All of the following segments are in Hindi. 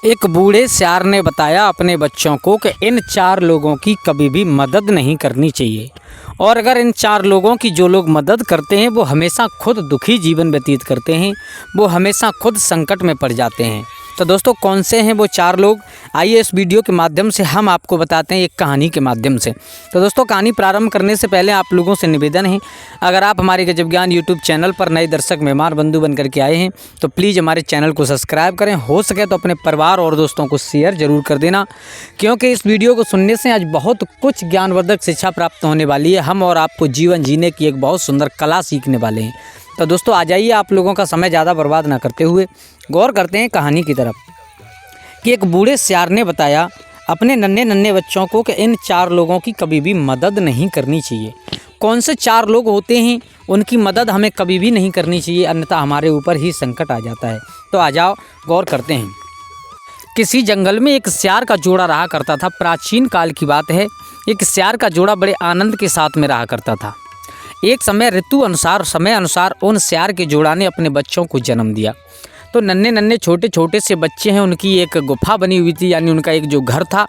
एक बूढ़े सियार ने बताया अपने बच्चों को कि इन 4 लोगों की कभी भी मदद नहीं करनी चाहिए और अगर इन 4 लोगों की जो लोग मदद करते हैं वो हमेशा खुद दुखी जीवन व्यतीत करते हैं, वो हमेशा खुद संकट में पड़ जाते हैं। तो दोस्तों कौन से हैं वो 4 लोग, आइए इस वीडियो के माध्यम से हम आपको बताते हैं एक कहानी के माध्यम से। तो दोस्तों कहानी प्रारंभ करने से पहले आप लोगों से निवेदन है, अगर आप हमारे गजब ज्ञान यूट्यूब चैनल पर नए दर्शक मेहमान बंधु बन करके आए हैं तो प्लीज़ हमारे चैनल को सब्सक्राइब करें, हो सके तो अपने परिवार और दोस्तों को शेयर ज़रूर कर देना, क्योंकि इस वीडियो को सुनने से आज बहुत कुछ ज्ञानवर्धक शिक्षा प्राप्त होने वाली है। हम और आपको जीवन जीने की एक बहुत सुंदर कला सीखने वाले हैं। तो दोस्तों आ जाइए, आप लोगों का समय ज़्यादा बर्बाद ना करते हुए गौर करते हैं कहानी की तरफ कि एक बूढ़े सियार ने बताया अपने नन्हे नन्हे बच्चों को कि इन 4 लोगों की कभी भी मदद नहीं करनी चाहिए। कौन से 4 लोग होते हैं, उनकी मदद हमें कभी भी नहीं करनी चाहिए, अन्यथा हमारे ऊपर ही संकट आ जाता है। तो आ जाओ गौर करते हैं। किसी जंगल में एक सियार का जोड़ा रहा करता था। प्राचीन काल की बात है। एक सियार का जोड़ा बड़े आनंद के साथ में रहा करता था। एक समय ऋतु अनुसार समय अनुसार उन सियार के जोड़ा ने अपने बच्चों को जन्म दिया। तो नन्हे नन्हे छोटे छोटे से बच्चे हैं, उनकी एक गुफा बनी हुई थी, यानी उनका एक जो घर था,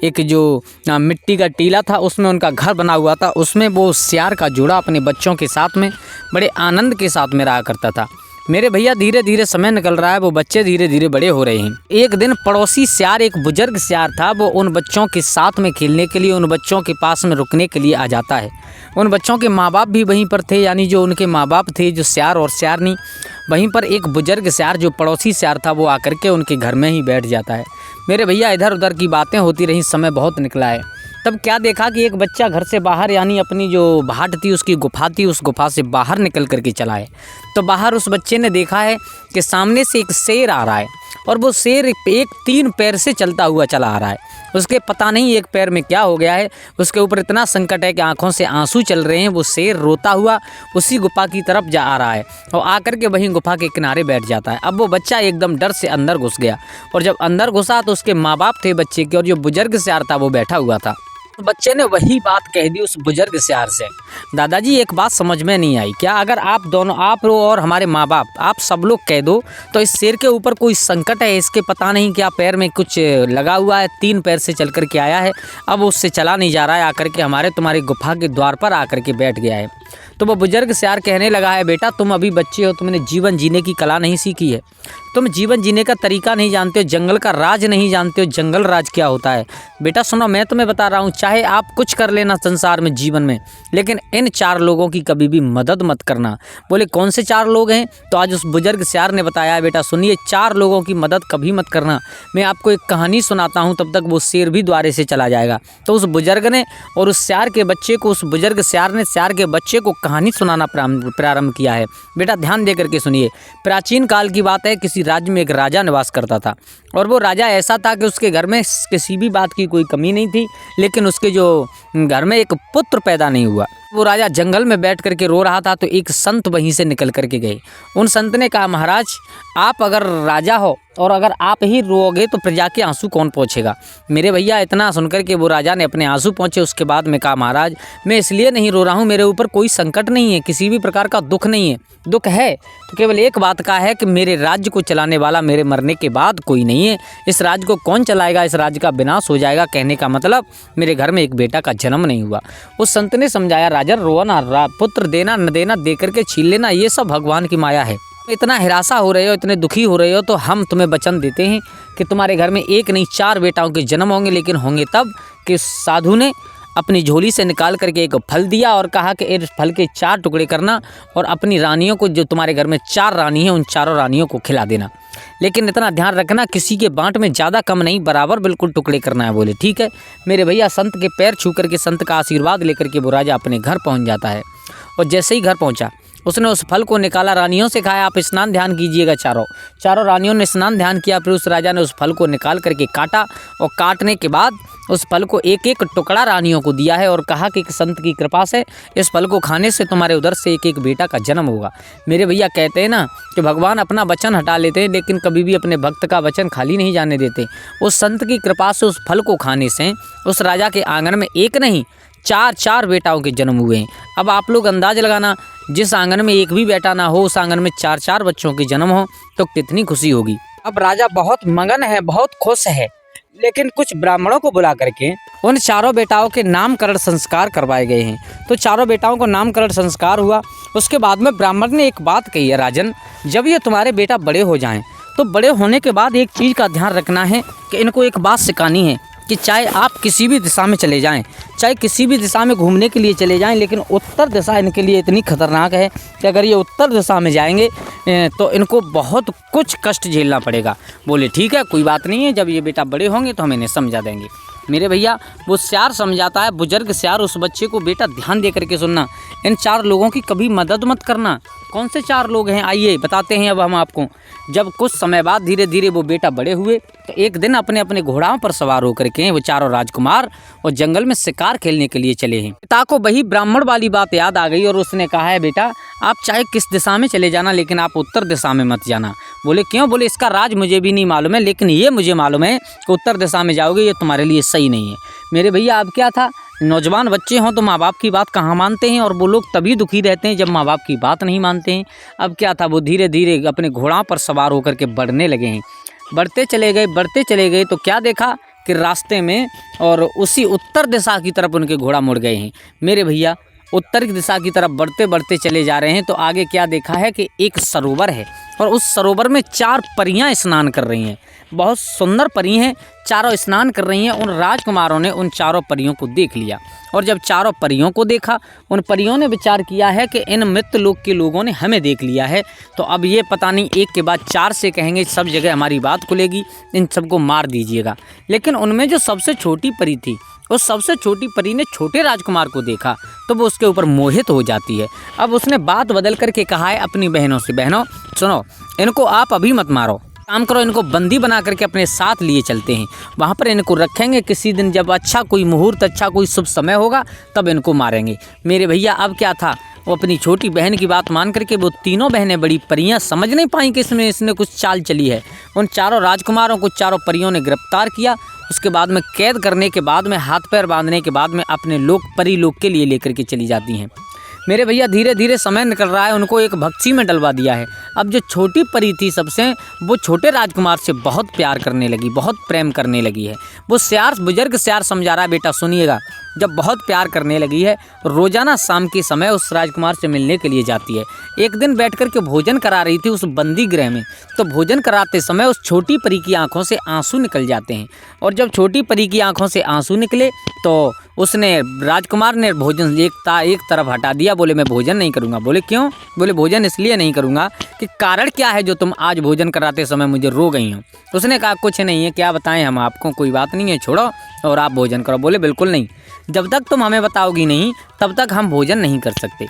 एक जो मिट्टी का टीला था, उसमें उनका घर बना हुआ था। उसमें वो सियार का जोड़ा अपने बच्चों के साथ में बड़े आनंद के साथ में रहा करता था। मेरे भैया धीरे धीरे समय निकल रहा है, वो बच्चे धीरे धीरे बड़े हो रहे हैं। एक दिन पड़ोसी सियार, एक बुजुर्ग सियार था, वो उन बच्चों के साथ में खेलने के लिए, उन बच्चों के पास में रुकने के लिए आ जाता है। उन बच्चों के माँ बाप भी वहीं पर थे, यानी जो उनके माँ बाप थे, जो सियार और सियारनी। वहीं पर एक बुजुर्ग सियार जो पड़ोसी सियार था वो आकर के उनके घर में ही बैठ जाता है। मेरे भैया इधर उधर की बातें होती रहीं, समय बहुत निकला है। तब क्या देखा कि एक बच्चा घर से बाहर, यानी अपनी जो भाट थी, उसकी गुफा थी, उस गुफा से बाहर निकल करके चला है। तो बाहर उस बच्चे ने देखा है कि सामने से एक शेर आ रहा है और वो शेर एक 3 पैर से चलता हुआ चला आ रहा है। उसके पता नहीं एक पैर में क्या हो गया है, उसके ऊपर इतना संकट है कि आंखों से आंसू चल रहे हैं। वो शेर रोता हुआ उसी गुफा की तरफ जा आ रहा है और आकर के वहीं गुफा के किनारे बैठ जाता है। अब वो बच्चा एकदम डर से अंदर घुस गया और जब अंदर घुसा तो उसके माँ बाप थे बच्चे के और जो बुजुर्ग सियार था वो बैठा हुआ था। बच्चे ने वही बात कह दी उस बुजुर्ग सियार से, दादाजी एक बात समझ में नहीं आई, क्या अगर आप दोनों, आप और हमारे माँ बाप, आप सब लोग कह दो तो इस शेर के ऊपर कोई संकट है, इसके पता नहीं क्या पैर में कुछ लगा हुआ है, 3 पैर से चल कर के आया है, अब उससे चला नहीं जा रहा है, आकर के हमारे तुम्हारी गुफा के द्वार पर आकर के बैठ गया है। तो वो बुजुर्ग सियार कहने लगा है, बेटा तुम अभी बच्चे हो, तुमने जीवन जीने की कला नहीं सीखी है, तुम जीवन जीने का तरीका नहीं जानते हो, जंगल का राज नहीं जानते हो, जंगल राज क्या होता है। बेटा सुनो, मैं तुम्हें बता रहा हूँ, चाहे आप कुछ कर लेना संसार में, जीवन में, लेकिन इन 4 लोगों की कभी भी मदद मत करना। बोले कौन से 4 लोग हैं? तो आज उस बुजुर्ग सियार ने बताया, बेटा सुनिए, 4 लोगों की मदद कभी मत करना। मैं आपको एक कहानी सुनाता हूँ, तब तक वो शेर भी द्वारे से चला जाएगा। तो उस बुजुर्ग ने और उस सियार के बच्चे को, उस बुजुर्ग सियार ने सियार के बच्चे को कहानी सुनाना प्रारंभ किया है। बेटा ध्यान दे करके सुनिए। प्राचीन काल की बात है, किसी राज्य में एक राजा निवास करता था और वो राजा ऐसा था कि उसके घर में किसी भी बात की कोई कमी नहीं थी, लेकिन उसके जो घर में एक पुत्र पैदा नहीं हुआ। वो राजा जंगल में बैठ करके रो रहा था तो एक संत वहीं से निकल करके गए। उन संत ने कहा, महाराज आप अगर राजा हो और अगर आप ही रोओगे तो प्रजा के आंसू कौन पोंछेगा। मेरे भैया इतना सुनकर के वो राजा ने अपने आंसू पोंछे। उसके बाद में कहा, महाराज मैं इसलिए नहीं रो रहा हूँ, मेरे ऊपर कोई संकट नहीं है, किसी भी प्रकार का दुख नहीं है। दुख है तो केवल एक बात का है कि मेरे राज्य को चलाने वाला मेरे मरने के बाद कोई नहीं है। इस राज्य को कौन चलाएगा, इस राज्य का विनाश हो जाएगा। कहने का मतलब मेरे घर में एक बेटा का जन्म नहीं हुआ। उस संत ने समझाया, राजा रोना, पुत्र देना न देना, दे करके छीन लेना, ये सब भगवान की माया है। इतना हिरासा हो रहे हो, इतने दुखी हो रहे हो, तो हम तुम्हें वचन देते हैं कि तुम्हारे घर में एक नहीं 4 बेटाओं के जन्म होंगे, लेकिन होंगे तब कि साधु ने अपनी झोली से निकाल करके एक फल दिया और कहा कि इस फल के 4 टुकड़े करना और अपनी रानियों को, जो तुम्हारे घर में 4 रानी हैं, उन 4 रानियों को खिला देना, लेकिन इतना ध्यान रखना किसी के बाँट में ज़्यादा कम नहीं, बराबर बिल्कुल टुकड़े करना है। बोले ठीक है। मेरे भैया संत के पैर छू करके, संत का आशीर्वाद लेकर के वो राजा अपने घर पहुँच जाता है और जैसे ही घर पहुँचा उसने उस फल को निकाला, रानियों से कहा आप स्नान ध्यान कीजिएगा। चारों रानियों ने स्नान ध्यान किया। फिर उस राजा ने उस फल को निकाल करके काटा और काटने के बाद उस फल को एक एक टुकड़ा रानियों को दिया है और कहा कि संत की कृपा से इस फल को खाने से तुम्हारे उधर से एक एक बेटा का जन्म होगा। मेरे भैया कहते हैं ना कि भगवान अपना वचन हटा लेते हैं, लेकिन कभी भी अपने भक्त का वचन खाली नहीं जाने देते। उस संत की कृपा से उस फल को खाने से उस राजा के आंगन में एक नहीं 4 बेटाओं के जन्म हुए हैं। अब आप लोग अंदाज लगाना, जिस आंगन में एक भी बेटा ना हो, उस आंगन में 4 बच्चों के जन्म हो तो कितनी खुशी होगी। अब राजा बहुत मगन है, बहुत खुश है, लेकिन कुछ ब्राह्मणों को बुला करके उन चारों बेटाओं के नामकरण संस्कार करवाए गए हैं। तो चारों बेटाओं को नामकरण संस्कार हुआ। उसके बाद में ब्राह्मण ने एक बात कही है, राजन, जब ये तुम्हारे बेटा बड़े हो जाएं तो बड़े होने के बाद एक चीज़ का ध्यान रखना है कि इनको एक बात सिखानी है कि चाहे आप किसी भी दिशा में चले जाएं, चाहे किसी भी दिशा में घूमने के लिए चले जाएं, लेकिन उत्तर दिशा इनके लिए इतनी खतरनाक है कि अगर ये उत्तर दिशा में जाएंगे तो इनको बहुत कुछ कष्ट झेलना पड़ेगा। बोले ठीक है, कोई बात नहीं है, जब ये बेटा बड़े होंगे तो हम इन्हें समझा देंगे। मेरे भैया वो सियार समझाता है, बुजुर्ग सियार उस बच्चे को, बेटा ध्यान दे करके सुनना, इन 4 लोगों की कभी मदद मत करना। कौन से 4 लोग हैं, आइए बताते हैं अब हम आपको। जब कुछ समय बाद धीरे धीरे वो बेटा बड़े हुए तो एक दिन अपने अपने घोड़ाओं पर सवार होकर के वो चारों राजकुमार और जंगल में शिकार खेलने के लिए चले हैं। पिता को वही ब्राह्मण वाली बात याद आ गई और उसने कहा है, बेटा आप चाहे किस दिशा में चले जाना, लेकिन आप उत्तर दिशा में मत जाना। बोले क्यों? बोले इसका राज मुझे भी नहीं मालूम है, लेकिन ये मुझे मालूम है कि उत्तर दिशा में जाओगे ये तुम्हारे लिए सही नहीं है। मेरे भैया अब क्या था, नौजवान बच्चे हों तो माँ बाप की बात कहाँ मानते हैं, और वो लोग तभी दुखी रहते हैं जब माँ बाप की बात नहीं मानते हैं। अब क्या था, वो धीरे धीरे अपने घोड़ा पर सवार होकर के बढ़ने लगे हैं। बढ़ते चले गए तो क्या देखा कि रास्ते में और उसी उत्तर दिशा की तरफ उनके घोड़ा मुड़ गए हैं। मेरे भैया उत्तर की दिशा की तरफ बढ़ते बढ़ते चले जा रहे हैं तो आगे क्या देखा है कि एक सरोवर है और उस सरोवर में 4 परियां स्नान कर रही हैं। बहुत सुंदर परी हैं, चारों स्नान कर रही हैं। उन राजकुमारों ने उन चारों परियों को देख लिया और जब चारों परियों को देखा, उन परियों ने विचार किया है कि इन मृत लोक के लोगों ने हमें देख लिया है, तो अब ये पता नहीं एक के बाद 4 से कहेंगे, सब जगह हमारी बात खुलेगी, इन सबको मार दीजिएगा। लेकिन उनमें जो सबसे छोटी परी थी, उस सबसे छोटी परी ने छोटे राजकुमार को देखा तो वो उसके ऊपर मोहित हो जाती है। अब उसने बात बदल करके कहा है अपनी बहनों से, बहनों सुनो, इनको आप अभी मत मारो, काम करो, इनको बंदी बना करके अपने साथ लिए चलते हैं, वहाँ पर इनको रखेंगे, किसी दिन जब अच्छा कोई मुहूर्त, अच्छा कोई शुभ समय होगा तब इनको मारेंगे। मेरे भैया अब क्या था, वो अपनी छोटी बहन की बात मान करके वो तीनों बहनें बड़ी परियां समझ नहीं पाई कि इसने कुछ चाल चली है। उन चारों राजकुमारों को चारों परियों ने गिरफ्तार किया। उसके बाद में कैद करने के बाद में हाथ पैर बांधने के बाद में अपने लोक परी लोक के लिए लेकर के चली जाती हैं। मेरे भैया धीरे धीरे समय निकल रहा है, उनको एक भक्ति में डलवा दिया है। अब जो छोटी परी थी सबसे, वो छोटे राजकुमार से बहुत प्यार करने लगी, बहुत प्रेम करने लगी है। वो सियार, बुजुर्ग सियार समझा रहा है, बेटा सुनिएगा, जब बहुत प्यार करने लगी है रोजाना शाम के समय उस राजकुमार से मिलने के लिए जाती है। एक दिन बैठ कर के भोजन करा रही थी उस बंदी गृह में, तो भोजन कराते समय उस छोटी परी की आंखों से आंसू निकल जाते हैं और जब छोटी परी की आंखों से आंसू निकले तो उसने, राजकुमार ने भोजन एक तरफ हटा दिया। बोले मैं भोजन नहीं करूँगा। बोले क्यों? बोले भोजन इसलिए नहीं करूँगा कि कारण क्या है जो तुम आज भोजन कराते समय मुझे रो गई हो। उसने कहा कुछ नहीं है, क्या बताएं हम आपको, कोई बात नहीं है, छोड़ो और आप भोजन करो। बोले बिल्कुल नहीं, जब तक तुम हमें बताओगी नहीं तब तक हम भोजन नहीं कर सकते।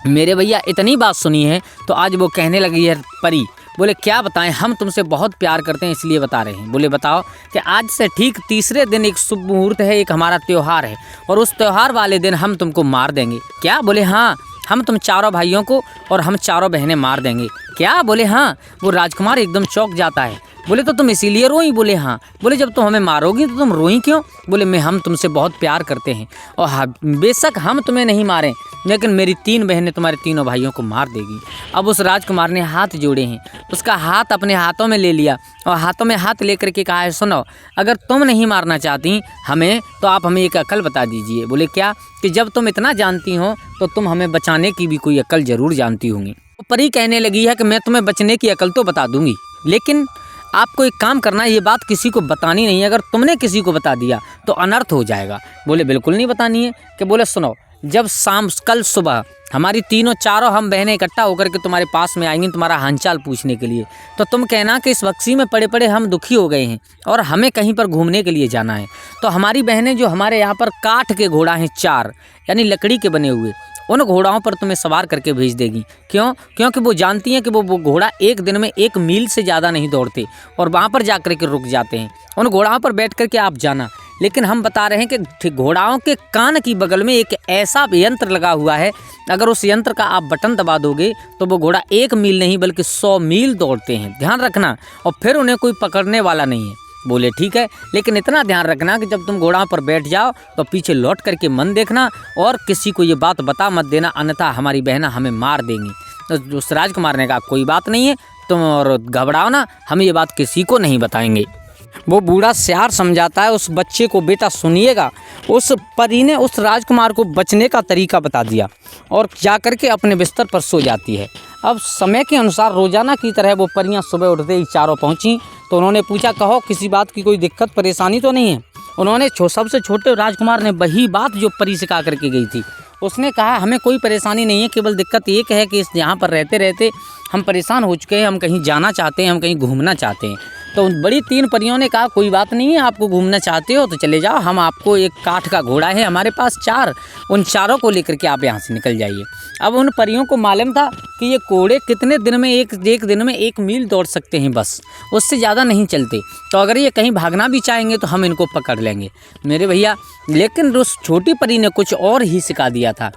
मेरे भैया इतनी बात सुनी है तो आज वो कहने लगी है परी, बोले क्या बताएं, हम तुमसे बहुत प्यार करते हैं इसलिए बता रहे हैं। बोले बताओ कि आज से ठीक तीसरे दिन एक शुभ मुहूर्त है, एक हमारा त्यौहार है और उस त्यौहार वाले दिन हम तुमको मार देंगे। क्या? बोले हाँ, हम तुम चारों भाइयों को और हम चारों बहनें मार देंगे। क्या? बोले हाँ। वो राजकुमार एकदम चौंक जाता है। बोले तो तुम इसीलिए रोई? बोले हाँ। बोले जब तुम हमें मारोगी तो तुम रोई क्यों? बोले हम तुमसे बहुत प्यार करते हैं और हाँ, बेशक हम तुम्हें नहीं मारें लेकिन मेरी 3 बहनें तुम्हारे तीनों भाइयों को मार देगी। अब उस राजकुमार ने हाथ जोड़े हैं, उसका हाथ अपने हाथों में ले लिया और हाथों में हाथ लेकर के कहा है, सुनो, अगर तुम नहीं मारना चाहती हमें तो आप हमें एक अकल बता दीजिए। बोले क्या? कि जब तुम इतना जानती हो तो तुम हमें बचाने की भी कोई अकल जरूर जानती होंगी। परी कहने लगी है कि मैं तुम्हें बचने की अकल तो बता दूंगी, लेकिन आपको एक काम करना है, ये बात किसी को बतानी नहीं है, अगर तुमने किसी को बता दिया तो अनर्थ हो जाएगा। बोले बिल्कुल नहीं बतानी है। कि बोले सुनो, जब शाम कल सुबह हमारी तीनों चारों हम बहनें इकट्ठा होकर के तुम्हारे पास में आएंगी तुम्हारा हालचाल पूछने के लिए, तो तुम कहना कि इस बक्सी में पड़े पड़े हम दुखी हो गए हैं और हमें कहीं पर घूमने के लिए जाना है। तो हमारी बहनें जो हमारे यहाँ पर काठ के घोड़ा हैं 4, यानी लकड़ी के बने हुए, उन घोड़ाओं पर तुम्हें सवार करके भेज देगी। क्यों? क्योंकि वो जानती हैं कि वो घोड़ा एक दिन में 1 मील से ज़्यादा नहीं दौड़ते और वहाँ पर जा कर के रुक जाते हैं। उन घोड़ाओं पर बैठ कर के आप जाना, लेकिन हम बता रहे हैं कि घोड़ाओं के कान की बगल में एक ऐसा यंत्र लगा हुआ है, अगर उस यंत्र का आप बटन दबा दोगे तो वो घोड़ा 1 मील नहीं बल्कि 100 मील दौड़ते हैं, ध्यान रखना, और फिर उन्हें कोई पकड़ने वाला नहीं है। बोले ठीक है, लेकिन इतना ध्यान रखना कि जब तुम घोड़ा पर बैठ जाओ तो पीछे लौट करके मन देखना और किसी को ये बात बता मत देना, अन्यथा हमारी बहना हमें मार देंगी। तो उस राजकुमार ने कहा कोई बात नहीं है, तुम और घबराओ ना, हम ये बात किसी को नहीं बताएंगे। वो बूढ़ा सियार समझाता है उस बच्चे को, बेटा सुनिएगा। उस परी ने उस राजकुमार को बचने का तरीका बता दिया और जाकर के अपने बिस्तर पर सो जाती है। अब समय के अनुसार रोज़ाना की तरह वो परियां सुबह उठते ही चारों पहुंची तो उन्होंने पूछा, कहो किसी बात की कोई दिक्कत परेशानी तो नहीं है। उन्होंने सबसे छोटे राजकुमार ने वही बात जो परी से कहा करके गई थी, उसने कहा हमें कोई परेशानी नहीं है, केवल दिक्कत एक है कि इस यहाँ पर रहते रहते हम परेशान हो चुके हैं, हम कहीं जाना चाहते हैं, हम कहीं घूमना चाहते हैं। तो उन बड़ी 3 परियों ने कहा कोई बात नहीं है, आपको घूमना चाहते हो तो चले जाओ, हम आपको एक काठ का घोड़ा है हमारे पास 4, उन चारों को लेकर के आप यहाँ से निकल जाइए। अब उन परियों को मालूम था कि ये घोड़े कितने दिन में एक दिन में 1 मील दौड़ सकते हैं, बस उससे ज़्यादा नहीं चलते। तो अगर ये कहीं भागना भी चाहेंगे तो हम इनको पकड़ लेंगे मेरे भैया। लेकिन उस छोटी परी ने कुछ और ही सिखा दिया था।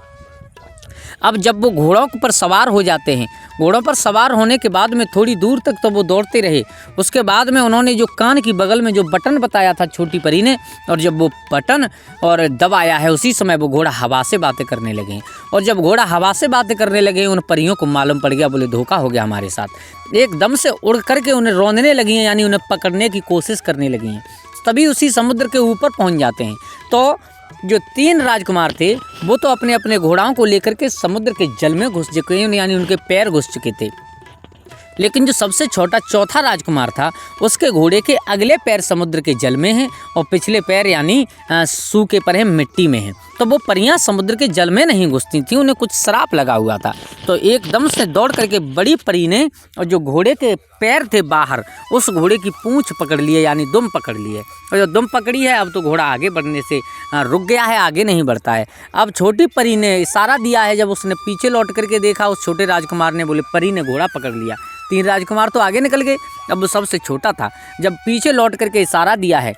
अब जब वो घोड़ों पर सवार हो जाते हैं, घोड़ों पर सवार होने के बाद में थोड़ी दूर तक तो वो दौड़ते रहे। उसके बाद में उन्होंने जो कान की बगल में जो बटन बताया था छोटी परी ने, और जब वो बटन और दबाया है उसी समय वो घोड़ा हवा से बातें करने लगे। और जब घोड़ा हवा से बातें करने लगे उन परियों को मालूम पड़ गया, बोले धोखा हो गया हमारे साथ। एकदम से उड़ करके उन्हें रौंदने लगी हैं, यानी उन्हें पकड़ने की कोशिश करने लगी हैं। तभी उसी समुद्र के ऊपर पहुँच जाते हैं। तो जो 3 राजकुमार थे वो तो अपने अपने घोड़ाओं को लेकर के समुद्र के जल में घुस चुके हैं, यानी उनके पैर घुस चुके थे। लेकिन जो सबसे छोटा चौथा राजकुमार था उसके घोड़े के अगले पैर समुद्र के जल में हैं और पिछले पैर यानी सूखे पर हैं, मिट्टी में हैं। तो वो परियां समुद्र के जल में नहीं घुसती थीं, उन्हें कुछ श्राप लगा हुआ था। तो एकदम से दौड़ करके बड़ी परी ने और जो घोड़े के पैर थे बाहर, उस घोड़े की पूंछ पकड़ लिए, यानी दुम पकड़ लिए। और जो दुम पकड़ी है अब तो घोड़ा आगे बढ़ने से रुक गया है, आगे नहीं बढ़ता है। अब छोटी परी ने इशारा दिया है, जब उसने पीछे लौट करके देखा उस छोटे राजकुमार ने, बोले परी ने घोड़ा पकड़ लिया। 3 राजकुमार तो आगे निकल गए, अब वो सबसे छोटा था। जब पीछे लौट करके इशारा दिया है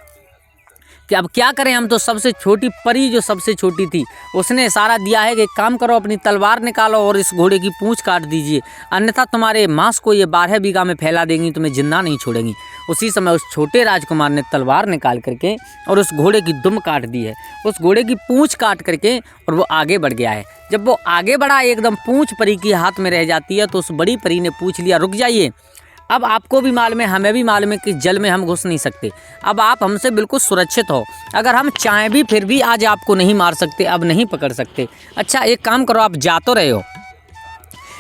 कि अब क्या करें हम, तो सबसे छोटी परी जो सबसे छोटी थी उसने इशारा दिया है कि एक काम करो, अपनी तलवार निकालो और इस घोड़े की पूंछ काट दीजिए, अन्यथा तुम्हारे मांस को ये 12 बीघा में फैला देंगी, तुम्हें जिंदा नहीं छोड़ेंगी। उसी समय उस छोटे राजकुमार ने तलवार निकाल करके और उस घोड़े की दुम काट दी है, उस घोड़े की पूंछ काट करके, और वो आगे बढ़ गया है। जब वो आगे बढ़ा एकदम पूंछ परी की हाथ में रह जाती है, तो उस बड़ी परी ने पूछ लिया, रुक जाइए, अब आपको भी मालूम है हमें भी मालूम है कि जल में हम घुस नहीं सकते, अब आप हमसे बिल्कुल सुरक्षित हो, अगर हम चाहें भी फिर भी आज आपको नहीं मार सकते, अब नहीं पकड़ सकते। अच्छा एक काम करो, आप जा तो रहे हो,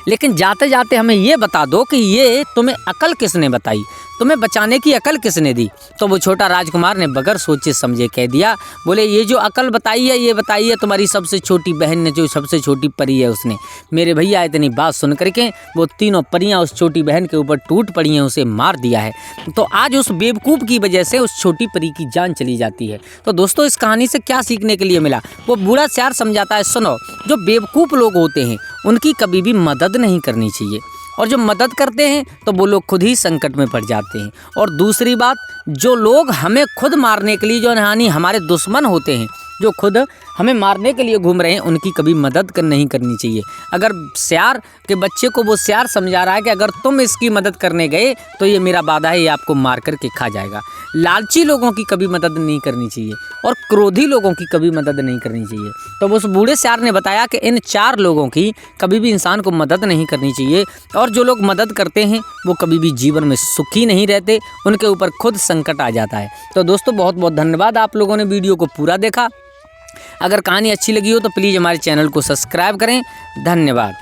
लेकिन जाते जाते हमें ये बता दो कि ये तुम्हें अकल किसने बताई, तुम्हें बचाने की अकल किसने दी। तो वो छोटा राजकुमार ने बगैर सोचे समझे कह दिया, बोले ये जो अकल बताई है ये बताई है तुम्हारी सबसे छोटी बहन ने, जो सबसे छोटी परी है उसने। मेरे भैया इतनी बात सुन करके वो तीनों परियां उस छोटी बहन के ऊपर टूट पड़ी हैं, उसे मार दिया है। तो आज उस बेवकूफ़ की वजह से उस छोटी परी की जान चली जाती है। तो दोस्तों इस कहानी से क्या सीखने के लिए मिला, वो बूढ़ा सियार समझाता है, सुनो, जो बेवकूफ़ लोग होते हैं उनकी कभी भी मदद नहीं करनी चाहिए, और जो मदद करते हैं तो वो लोग खुद ही संकट में पड़ जाते हैं। और दूसरी बात, जो लोग हमें खुद मारने के लिए, जो यानी हमारे दुश्मन होते हैं, जो खुद हमें मारने के लिए घूम रहे हैं, उनकी कभी मदद नहीं करनी चाहिए। अगर सियार के बच्चे को वो सियार समझा रहा है कि अगर तुम इसकी मदद करने गए तो ये मेरा वादा है, ये आपको मार करके खा जाएगा। लालची लोगों की कभी मदद नहीं करनी चाहिए और क्रोधी लोगों की कभी मदद नहीं करनी चाहिए। तो उस बूढ़े सियार ने बताया कि इन 4 लोगों की कभी भी इंसान को मदद नहीं करनी चाहिए, और जो लोग मदद करते हैं वो कभी भी जीवन में सुखी नहीं रहते, उनके ऊपर खुद संकट आ जाता है। तो दोस्तों बहुत बहुत धन्यवाद, आप लोगों ने वीडियो को पूरा देखा। अगर कहानी अच्छी लगी हो तो प्लीज़ हमारे चैनल को सब्सक्राइब करें। धन्यवाद।